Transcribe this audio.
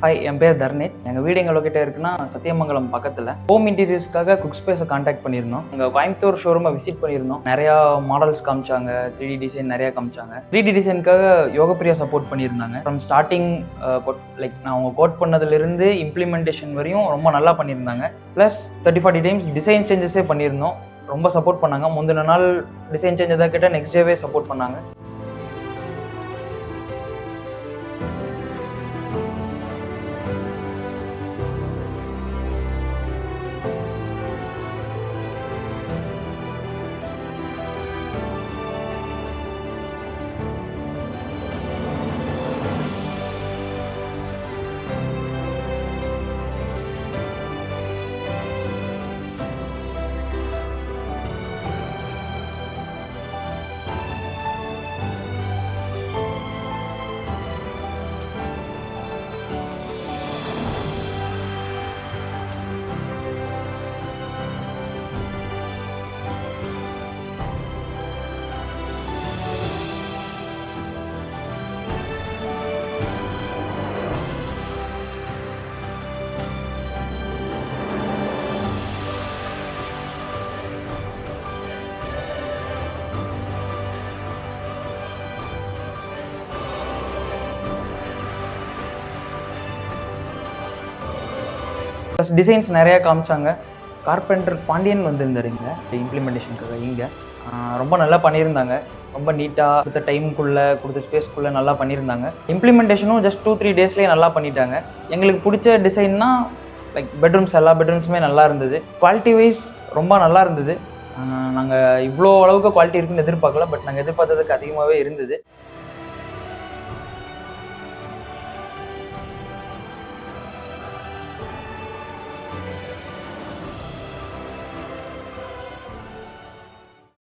Hi, என் பேர் தர்னேஷ். எங்கள் வீடு எங்கே லொக்கேட்டாக இருக்குன்னா சத்தியமங்கலம் பக்கத்தில். ஹோம் இன்டீரியர்ஸ்க்காக குக்ஸ்பேஸை காண்டாக்ட் பண்ணியிருந்தோம். எங்கள் கோயம்புத்தூர் ஷோரூமை விசிட் பண்ணியிருந்தோம். நிறையா மாடல்ஸ் காமிச்சாங்க, 3D டிசைன் நிறையா காமிச்சாங்க. 3D டிசைனுக்காக யோகப்பிரியா சப்போர்ட் பண்ணியிருந்தாங்க. ஃப்ரம் ஸ்டார்டிங் நான் அவங்க கோட் பண்ணதுலேருந்து இம்ப்ளிமெண்டேஷன் வரையும் ரொம்ப நல்லா பண்ணியிருந்தாங்க. ப்ளஸ் 30-40 டைம்ஸ் டிசைன் சேஞ்சஸே பண்ணியிருந்தோம். ரொம்ப சப்போர்ட் பண்ணாங்க. முந்தின நாள் டிசைன் சேஞ்ச் எதாவது கேட்டால் நெக்ஸ்ட் டேவே சப்போர்ட் பண்ணாங்க. ப்ளஸ் டிசைன்ஸ் நிறையா காமிச்சாங்க. கார்பெண்டர் பாண்டியன் வந்திருந்தார் இங்கே இம்ப்ளிமெண்டேஷனுக்காக. இங்கே ரொம்ப நல்லா பண்ணியிருந்தாங்க. ரொம்ப நீட்டாக கொடுத்த டைமுக்குள்ளே கொடுத்த ஸ்பேஸ்க்குள்ளே நல்லா பண்ணியிருந்தாங்க. இம்ப்ளிமெண்டேஷனும் ஜஸ்ட் 2-3 டேஸ்லேயே நல்லா பண்ணிட்டாங்க. எங்களுக்கு பிடிச்ச டிசைன்னா பெட்ரூம்ஸ், எல்லா பெட்ரூம்ஸுமே நல்லா இருந்தது. குவாலிட்டி வைஸ் ரொம்ப நல்லா இருந்தது. நாங்கள் இவ்வளோ அளவுக்கு குவாலிட்டி இருக்குன்னு எதிர்பார்க்கல, பட் நாங்கள் எதிர்பார்த்ததுக்கு அதிகமாகவே இருந்தது.